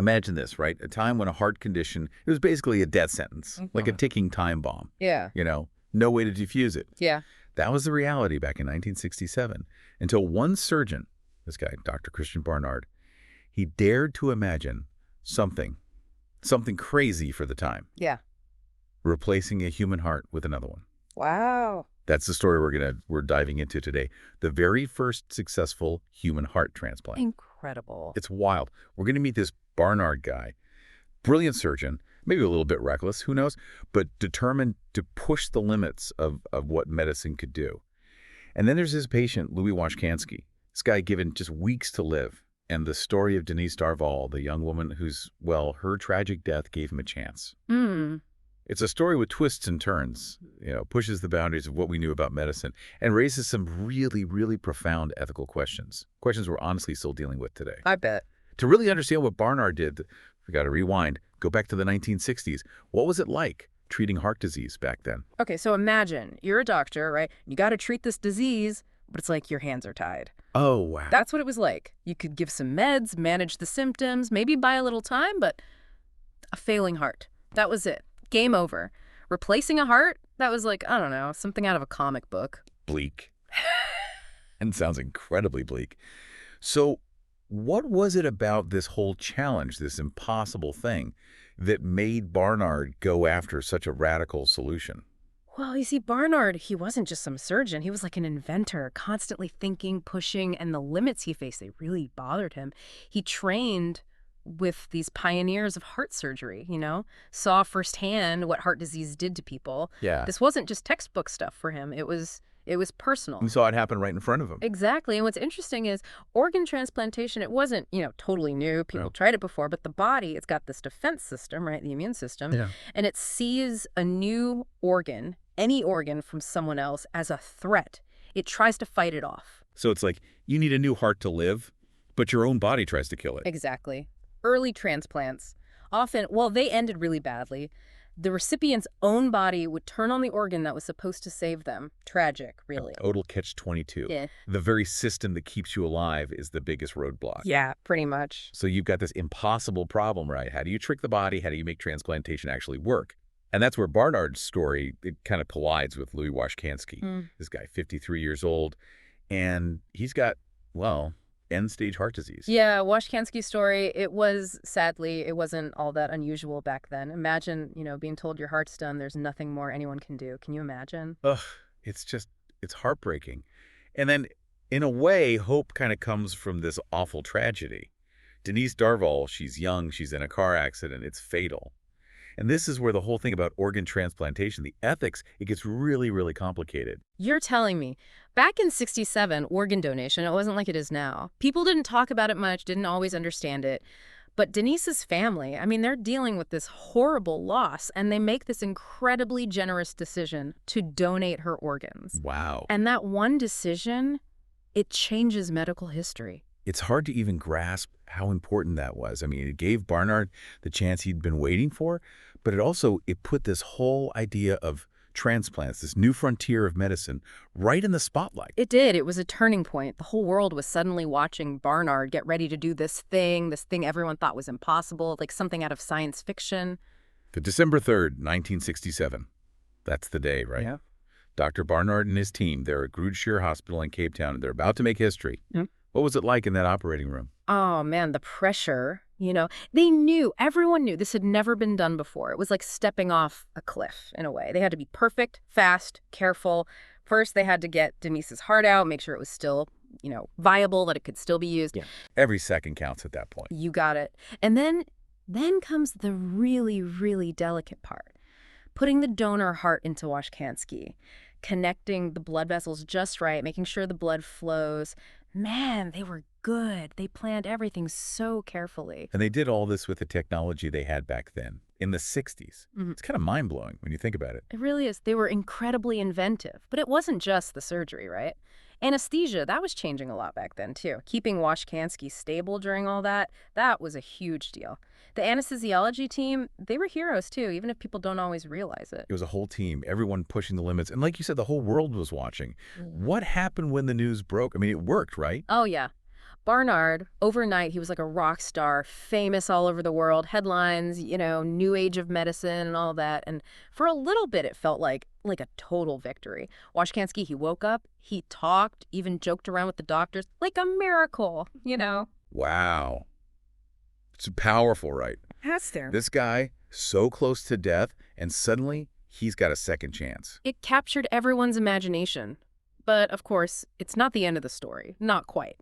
Imagine this, right? A time when a heart condition, it was basically a death sentence, like a ticking time bomb. Yeah. No way to defuse it. Yeah. That was the reality back in 1967, until one surgeon, this guy, Dr. Christiaan Barnard, he dared to imagine something crazy for the time. Yeah. Replacing a human heart with another one. Wow. That's the story we're diving into today. The very first successful human heart transplant. Incredible. It's wild. We're going to meet this Barnard guy, brilliant surgeon, maybe a little bit reckless, who knows, but determined to push the limits of what medicine could do. And then there's his patient, Louis Washkansky, this guy given just weeks to live, and the story of Denise Darval, the young woman whose, well, her tragic death gave him a chance. It's a story with twists and turns, pushes the boundaries of what we knew about medicine and raises some really, really profound ethical questions we're honestly still dealing with today. I bet. To really understand what Barnard did, we got to rewind, go back to the 1960s. What was it like treating heart disease back then? Okay, so imagine you're a doctor, right? You got to treat this disease, but it's like your hands are tied. Oh, wow. That's what it was like. You could give some meds, manage the symptoms, maybe buy a little time, but a failing heart. That was it. Game over. Replacing a heart? That was like, I don't know, something out of a comic book. Bleak. And sounds incredibly bleak. So what was it about this whole challenge, this impossible thing, that made Barnard go after such a radical solution? Well, you see, Barnard, he wasn't just some surgeon. He was like an inventor, constantly thinking, pushing, and the limits he faced, they really bothered him. He trained with these pioneers of heart surgery, saw firsthand what heart disease did to people. Yeah. This wasn't just textbook stuff for him. It was personal. We saw it happen right in front of him. Exactly. And what's interesting is organ transplantation, it wasn't, totally new. People tried it before, but the body, it's got this defense system, right? The immune system. Yeah. And it sees a new organ, any organ from someone else, as a threat. It tries to fight it off. So it's like you need a new heart to live, but your own body tries to kill it. Exactly. Early transplants, often, well, they ended really badly. The recipient's own body would turn on the organ that was supposed to save them. Tragic, really. Total catch-22. Yeah. The very system that keeps you alive is the biggest roadblock. Yeah, pretty much. So you've got this impossible problem, right? How do you trick the body? How do you make transplantation actually work? And that's where Barnard's story, it kind of collides with Louis Washkansky. This guy, 53 years old, and he's got, well, end-stage heart disease. Yeah, Washkansky's story, sadly, it wasn't all that unusual back then. Imagine, being told your heart's done, there's nothing more anyone can do. Can you imagine? Ugh, it's heartbreaking. And then, in a way, hope kind of comes from this awful tragedy. Denise Darval, she's young, she's in a car accident, it's fatal. And this is where the whole thing about organ transplantation, the ethics, it gets really, really complicated. You're telling me, back in '67, organ donation, it wasn't like it is now. People didn't talk about it much, didn't always understand it. But Denise's family, they're dealing with this horrible loss, and they make this incredibly generous decision to donate her organs. Wow. And that one decision, it changes medical history. It's hard to even grasp how important that was. It gave Barnard the chance he'd been waiting for, but it put this whole idea of transplants, this new frontier of medicine, right in the spotlight. It did. It was a turning point. The whole world was suddenly watching Barnard get ready to do this thing everyone thought was impossible, like something out of science fiction. The December 3rd, 1967. That's the day, right? Yeah. Dr. Barnard and his team, they're at Groote Hospital in Cape Town, and they're about to make history. What was it like in that operating room? Oh, man, the pressure, everyone knew this had never been done before. It was like stepping off a cliff in a way. They had to be perfect, fast, careful. First, they had to get Denise's heart out, make sure it was still, viable, that it could still be used. Yeah. Every second counts at that point. You got it. And then comes the really, really delicate part. Putting the donor heart into Washkansky, connecting the blood vessels just right, making sure the blood flows. Man, they were good. They planned everything so carefully. And they did all this with the technology they had back then, in the 60s. It's kind of mind-blowing when you think about it. It really is. They were incredibly inventive. But it wasn't just the surgery, right? Anesthesia, that was changing a lot back then, too. Keeping Washkansky stable during all that was a huge deal. The anesthesiology team, they were heroes, too, even if people don't always realize it. It was a whole team, everyone pushing the limits. And like you said, the whole world was watching. What happened when the news broke? It worked, right? Oh, yeah. Barnard, overnight, he was like a rock star, famous all over the world, headlines, new age of medicine and all that. And for a little bit, it felt like a total victory. Washkansky, he woke up, he talked, even joked around with the doctors, like a miracle. Wow. It's powerful, right? Has there. This guy, so close to death, and suddenly he's got a second chance. It captured everyone's imagination. But, of course, it's not the end of the story. Not quite.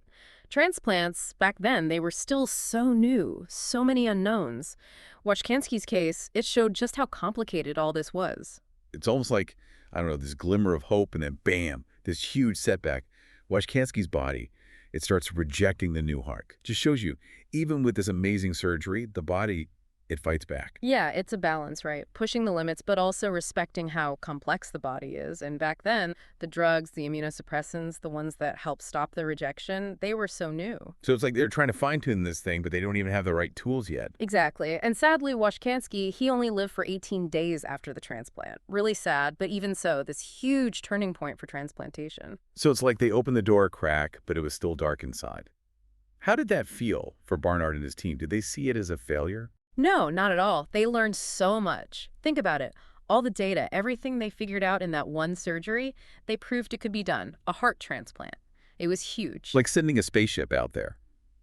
Transplants, back then, they were still so new, so many unknowns. Washkansky's case, it showed just how complicated all this was. It's almost like, I don't know, this glimmer of hope, and then bam, this huge setback. Washkansky's body, it starts rejecting the new heart. Just shows you, even with this amazing surgery, the body, it fights back. Yeah, it's a balance, right? Pushing the limits, but also respecting how complex the body is. And back then, the drugs, the immunosuppressants, the ones that help stop the rejection, they were so new. So it's like they're trying to fine-tune this thing, but they don't even have the right tools yet. Exactly. And sadly, Washkansky, he only lived for 18 days after the transplant. Really sad, but even so, this huge turning point for transplantation. So it's like they opened the door a crack, but it was still dark inside. How did that feel for Barnard and his team? Did they see it as a failure? No, not at all. They learned so much. Think about it. All the data, everything they figured out in that one surgery, they proved it could be done. A heart transplant. It was huge. Like sending a spaceship out there.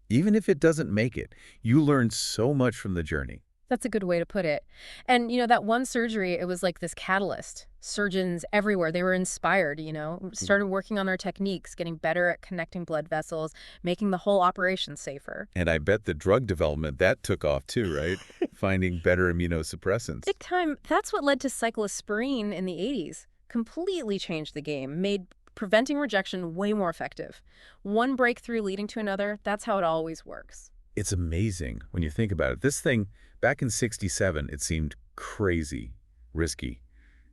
Even if it doesn't make it, you learn so much from the journey. That's a good way to put it. And, that one surgery, it was like this catalyst. Surgeons everywhere, they were inspired, started working on their techniques, getting better at connecting blood vessels, making the whole operation safer. And I bet the drug development, that took off too, right? Finding better immunosuppressants. Big time. That's what led to cyclosporine in the 80s. Completely changed the game, made preventing rejection way more effective. One breakthrough leading to another, that's how it always works. It's amazing when you think about it. This thing, back in '67, it seemed crazy, risky.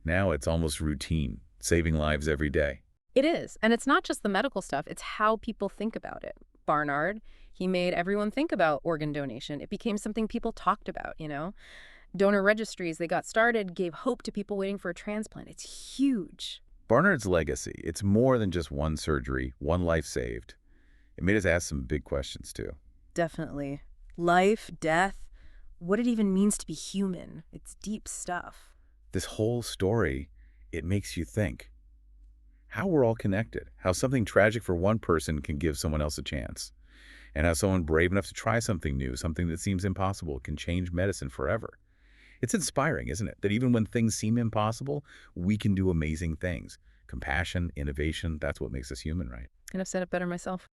Now it's almost routine, saving lives every day. It is. And it's not just the medical stuff, it's how people think about it. Barnard, he made everyone think about organ donation. It became something people talked about, Donor registries, they got started, gave hope to people waiting for a transplant. It's huge. Barnard's legacy, it's more than just one surgery, one life saved. It made us ask some big questions too. Definitely. Life, death, what it even means to be human. It's deep stuff. This whole story, it makes you think. How we're all connected. How something tragic for one person can give someone else a chance. And how someone brave enough to try something new, something that seems impossible, can change medicine forever. It's inspiring, isn't it? That even when things seem impossible, we can do amazing things. Compassion, innovation, that's what makes us human, right? Couldn't have said it better myself.